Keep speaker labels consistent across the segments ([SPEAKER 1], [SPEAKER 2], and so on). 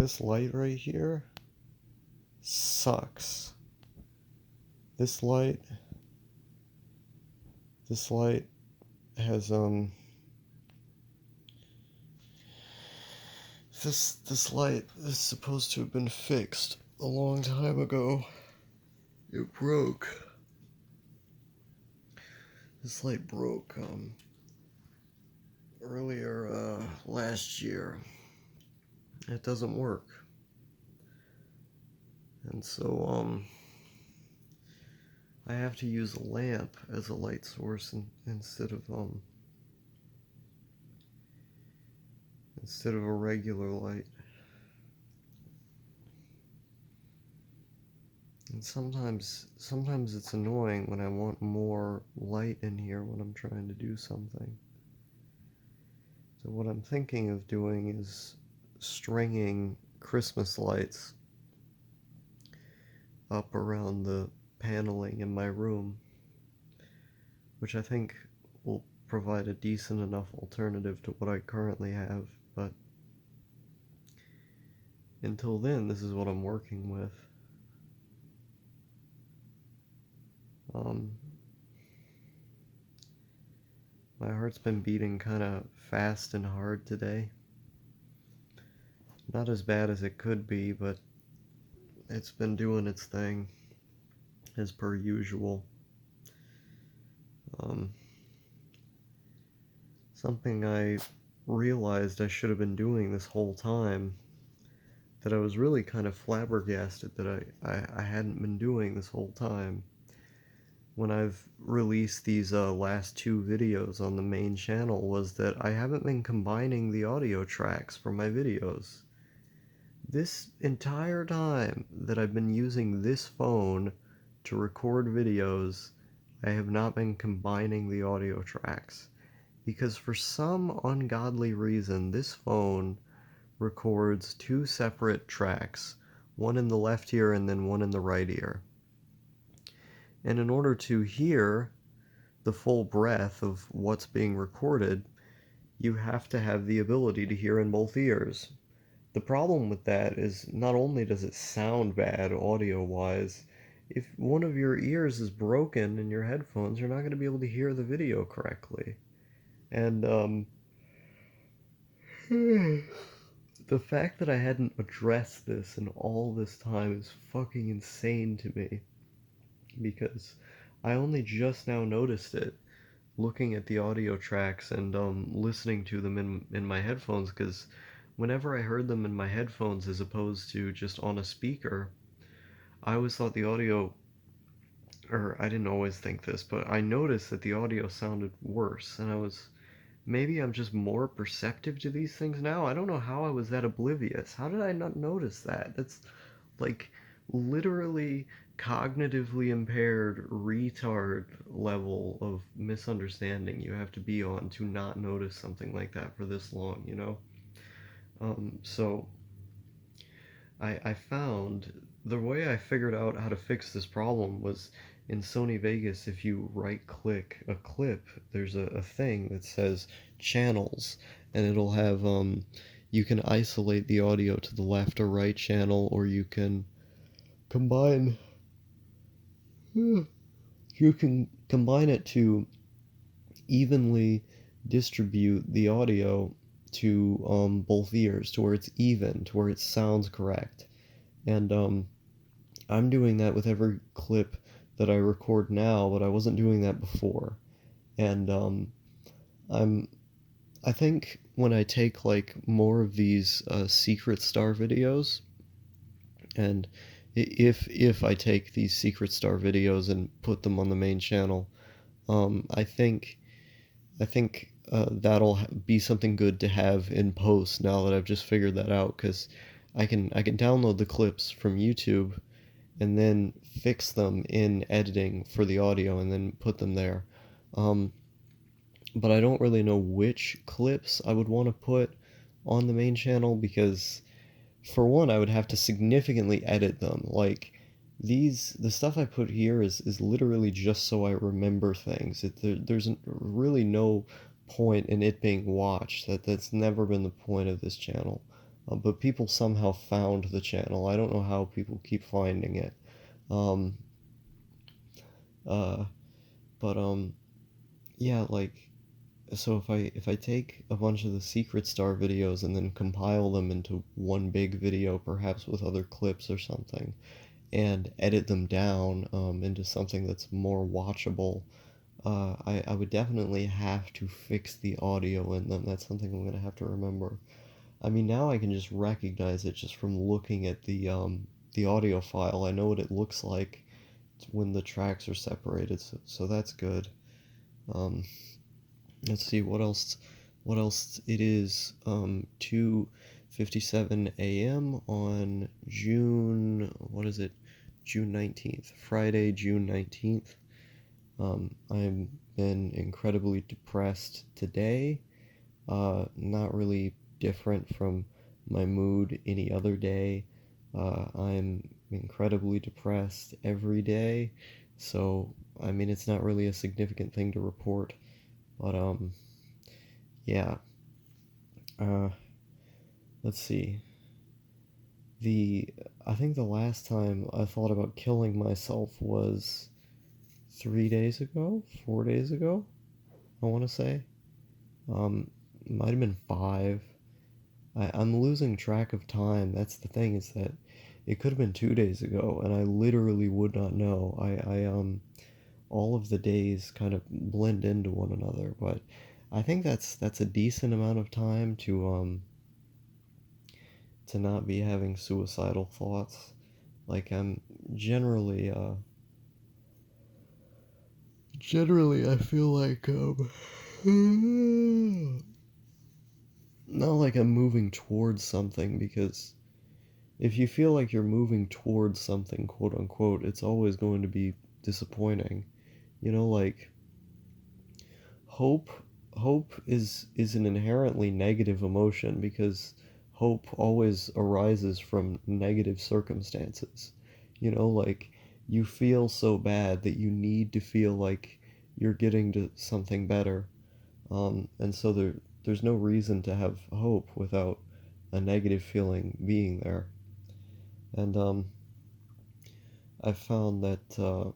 [SPEAKER 1] This light right here sucks. This light has this light is supposed to have been fixed a long time ago. It broke. This light broke earlier last year. It doesn't work. And so I have to use a lamp as a light source instead of a regular light. And sometimes it's annoying when I want more light in here when I'm trying to do something. So what I'm thinking of doing is stringing Christmas lights up around the paneling in my room, which I think will provide a decent enough alternative to what I currently have, but until then, this is what I'm working with. My heart's been beating kind of fast and hard today. Not as bad as it could be, but it's been doing its thing, as per usual. Something I realized I should have been doing this whole time, that I was really kind of flabbergasted that I hadn't been doing this whole time, when I've released these last two videos on the main channel, was that I haven't been combining the audio tracks for my videos. This entire time that I've been using this phone to record videos, I have not been combining the audio tracks, because for some ungodly reason this phone records two separate tracks, one in the left ear and then one in the right ear. And in order to hear the full breadth of what's being recorded, you have to have the ability to hear in both ears. The problem with that is not only does it sound bad audio-wise, if one of your ears is broken in your headphones, you're not going to be able to hear the video correctly. And the fact that I hadn't addressed this in all this time is fucking insane to me, because I only just now noticed it looking at the audio tracks and listening to them in my headphones, because whenever I heard them in my headphones as opposed to just on a speaker, I always thought the audio, or I didn't always think this, but I noticed that the audio sounded worse, and maybe I'm just more perceptive to these things now. I don't know how I was that oblivious. How did I not notice that? That's like literally cognitively impaired retard level of misunderstanding you have to be on to not notice something like that for this long, you know? So I found the way I figured out how to fix this problem was in Sony Vegas. If you right click a clip, there's a thing that says channels, and it'll have you can isolate the audio to the left or right channel, or you can combine it to evenly distribute the audio to both ears, to where it's even, to where it sounds correct. And I'm doing that with every clip that I record now, but I wasn't doing that before. And I think when I take like more of these Secret Star videos, and if I take these Secret Star videos and put them on the main channel, I think that'll be something good to have in post now that I've just figured that out, because I can download the clips from YouTube and then fix them in editing for the audio and then put them there. But I don't really know which clips I would want to put on the main channel, because for one, I would have to significantly edit them. Like the stuff I put here is literally just so I remember things. There's really no point in it being watched. That's never been the point of this channel. but people somehow found the channel. I don't know how people keep finding it. Um, uh, but yeah, like, so if I take a bunch of the Secret Star videos and then compile them into one big video, perhaps with other clips or something, and edit them down into something that's more watchable, I would definitely have to fix the audio in them. That's something I'm gonna have to remember. I mean, now I can just recognize it just from looking at the audio file. I know what it looks like when the tracks are separated, so that's good. Um, let's see what else. What else? It is 2:57 a.m. on June. What is it? June 19th. Friday, June 19th. I've been incredibly depressed today. Not really different from my mood any other day. I'm incredibly depressed every day, so I mean it's not really a significant thing to report, but yeah. Uh, let's see. The I think the last time I thought about killing myself was 3 days ago, 4 days ago, I want to say. Um, might have been five. I'm losing track of time. That's the thing, is that it could have been 2 days ago, and I literally would not know. All of the days kind of blend into one another, but I think that's a decent amount of time to not be having suicidal thoughts. Like I'm generally, generally I feel like not like I'm moving towards something, because if you feel like you're moving towards something, quote unquote, it's always going to be disappointing. You know, like hope hope is an inherently negative emotion, because hope always arises from negative circumstances. You know, like you feel so bad that you need to feel like you're getting to something better. And so there's no reason to have hope without a negative feeling being there. And I've found that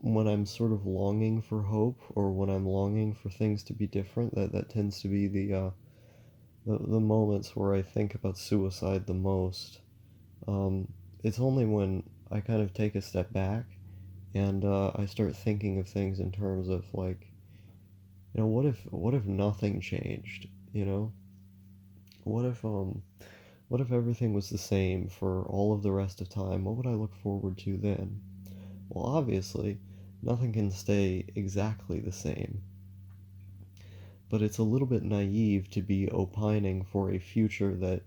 [SPEAKER 1] when I'm sort of longing for hope, or when I'm longing for things to be different, that tends to be the moments where I think about suicide the most. Um, it's only when I kind of take a step back and I start thinking of things in terms of like, what if nothing changed? You know, what if what if everything was the same for all of the rest of time? What would I look forward to then? Well, obviously, nothing can stay exactly the same, but it's a little bit naive to be opining for a future that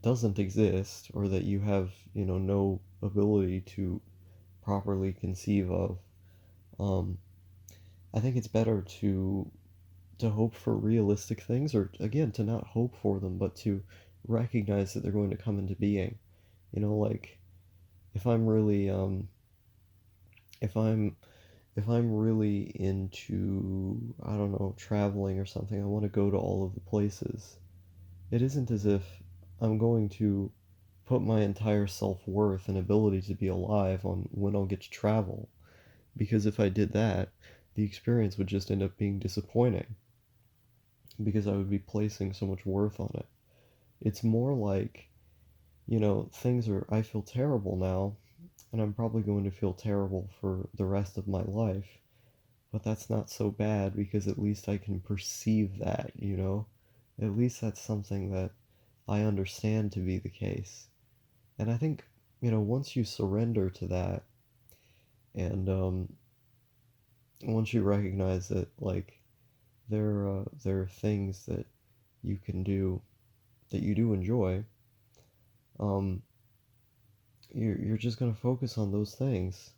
[SPEAKER 1] doesn't exist, or that you have, no ability to properly conceive of. Um, I think it's better to hope for realistic things, or again, to not hope for them, but to recognize that they're going to come into being. Like if I'm really if I'm if I'm really into, I don't know, traveling or something, I want to go to all of the places. It isn't as if I'm going to put my entire self-worth and ability to be alive on when I'll get to travel, because if I did that, the experience would just end up being disappointing, because I would be placing so much worth on it. It's more like, I feel terrible now, and I'm probably going to feel terrible for the rest of my life. But that's not so bad, because at least I can perceive that. At least that's something that I understand to be the case. And I think, once you surrender to that, and once you recognize that, like, there are things that you can do that you do enjoy, um, you're just gonna focus on those things.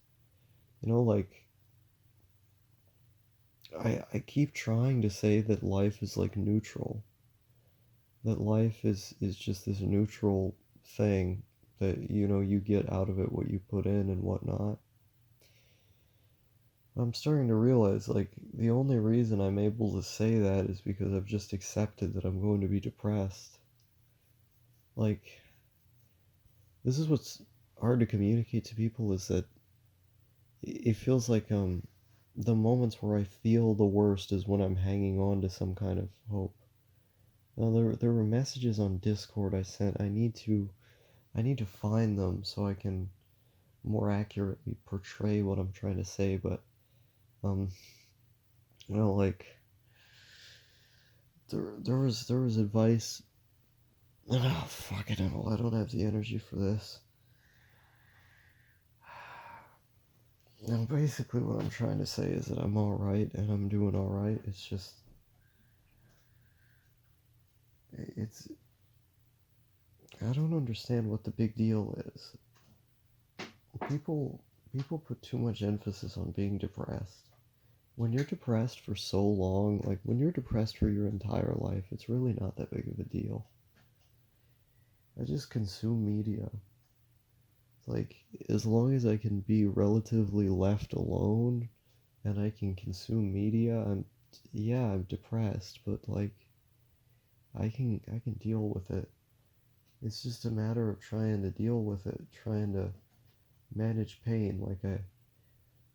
[SPEAKER 1] Like, I keep trying to say that life is like neutral, that life is just this neutral thing, that you get out of it what you put in and whatnot. I'm starting to realize, like, the only reason I'm able to say that is because I've just accepted that I'm going to be depressed. Like, this is what's hard to communicate to people is that it feels like the moments where I feel the worst is when I'm hanging on to some kind of hope. Now there were messages on Discord I sent. I need to find them so I can more accurately portray what I'm trying to say, but um like there was advice. Oh, fucking hell, I don't have the energy for this. Now, basically, what I'm trying to say is that I'm alright and I'm doing alright. It's just, it's, I don't understand what the big deal is. People, people put too much emphasis on being depressed. When you're depressed for so long, like when you're depressed for your entire life, it's really not that big of a deal. I just consume media. Like, as long as I can be relatively left alone and I can consume media, yeah, I'm depressed, but like I can deal with it. It's just a matter of trying to deal with it, trying to manage pain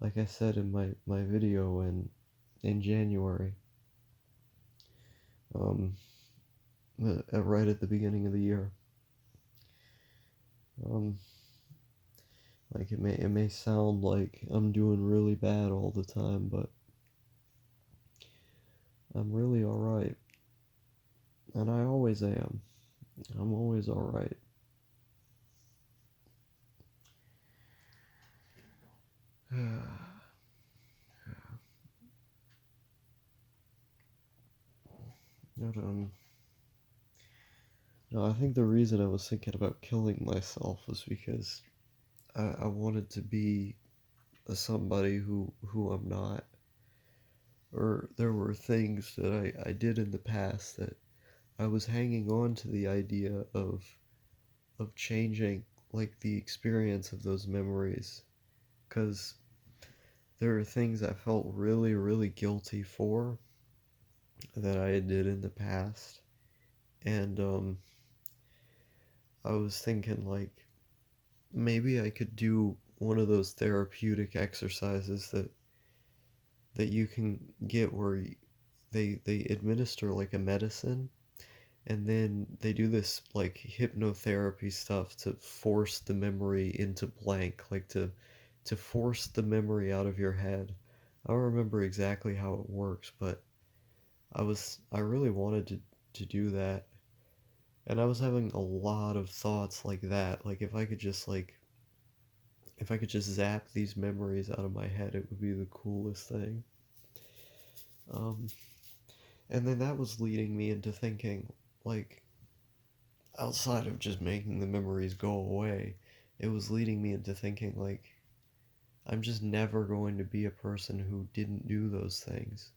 [SPEAKER 1] like I said in my video in January. Um right at the beginning of the year. Um like it may sound like I'm doing really bad all the time, but I'm really all right. And I always am. I'm always all right. But, no, I think the reason I was thinking about killing myself was because I wanted to be somebody who I'm not. Or there were things that I did in the past that I was hanging on to the idea of changing like the experience of those memories. Because there are things I felt really, really guilty for that I did in the past. And I was thinking like maybe I could do one of those therapeutic exercises that you can get where they administer like a medicine, and then they do this like hypnotherapy stuff to force the memory into blank, like to force the memory out of your head. I don't remember exactly how it works, but I really wanted to do that. And I was having a lot of thoughts like that. Like if I could just zap these memories out of my head, it would be the coolest thing. Um, and then that was leading me into thinking, like, outside of just making the memories go away, it was leading me into thinking, like, I'm just never going to be a person who didn't do those things.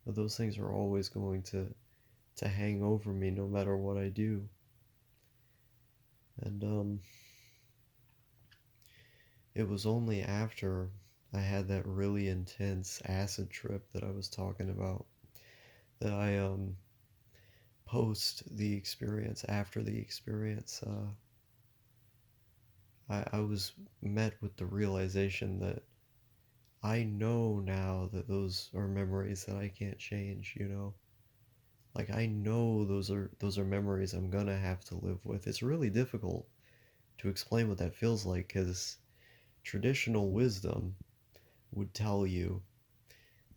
[SPEAKER 1] But those things are always going to hang over me no matter what I do. And it was only after I had that really intense acid trip that I was talking about that I post the experience after the experience. I was met with the realization that I know now that those are memories that I can't change, you know? Like I know those are memories I'm gonna have to live with. It's really difficult to explain what that feels like cuz traditional wisdom would tell you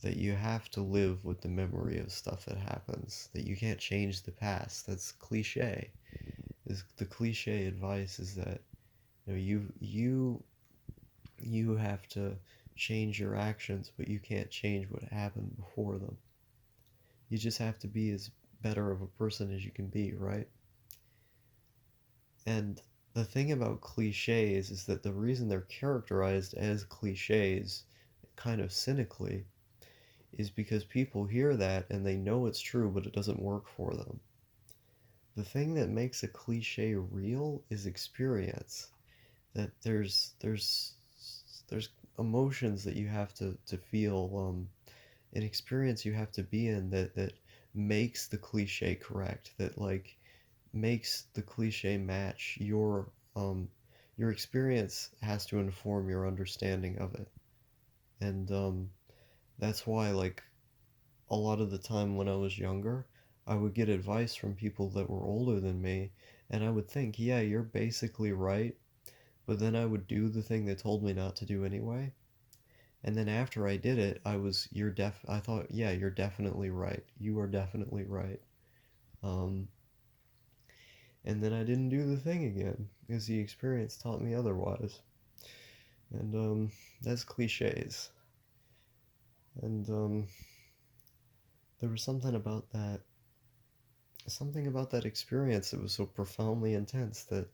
[SPEAKER 1] that you have to live with the memory of stuff that happens, that you can't change the past. That's cliche. The cliche advice is that you have to change your actions, but you can't change what happened before them. You just have to be as better of a person as you can be, right? And the thing about cliches is that the reason they're characterized as cliches, kind of cynically, is because people hear that and they know it's true, but it doesn't work for them. The thing that makes a cliche real is experience. That there's emotions that you have to feel, an experience you have to be in that makes the cliche correct. That like makes the cliche match your experience has to inform your understanding of it. And that's why, like, a lot of the time when I was younger, I would get advice from people that were older than me, and I would think, yeah, you're basically right, but then I would do the thing they told me not to do anyway. And then after I did it, I thought, yeah, you're definitely right. You are definitely right. Um, and then I didn't do the thing again because the experience taught me otherwise. And that's cliches. And there was something about that experience that was so profoundly intense that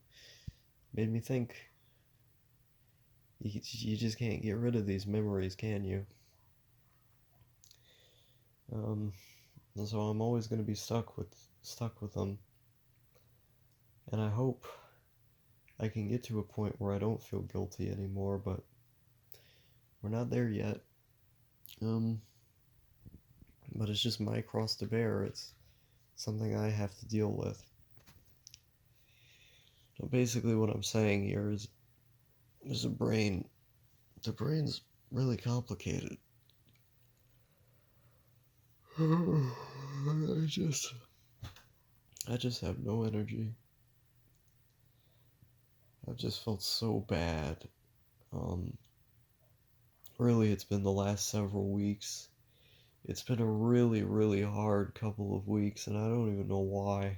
[SPEAKER 1] made me think you just can't get rid of these memories, can you? Um, and so I'm always going to be stuck with them. And I hope I can get to a point where I don't feel guilty anymore, but we're not there yet. Um, but it's just my cross to bear. It's something I have to deal with. So basically, what I'm saying here is there's a brain. The brain's really complicated. I just, I just have no energy. I've just felt so bad. Um, really, it's been the last several weeks. It's been a really, really hard couple of weeks, and I don't even know why.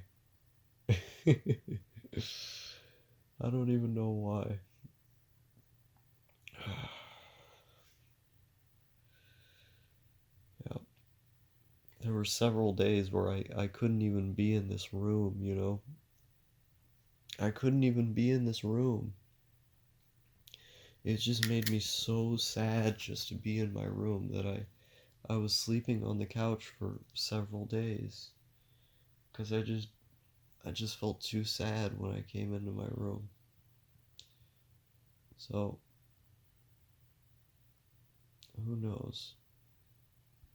[SPEAKER 1] I don't even know why. Yeah. There were several days where I couldn't even be in this room, you know? I couldn't even be in this room. It just made me so sad just to be in my room that I was sleeping on the couch for several days because I just felt too sad when I came into my room. So, who knows?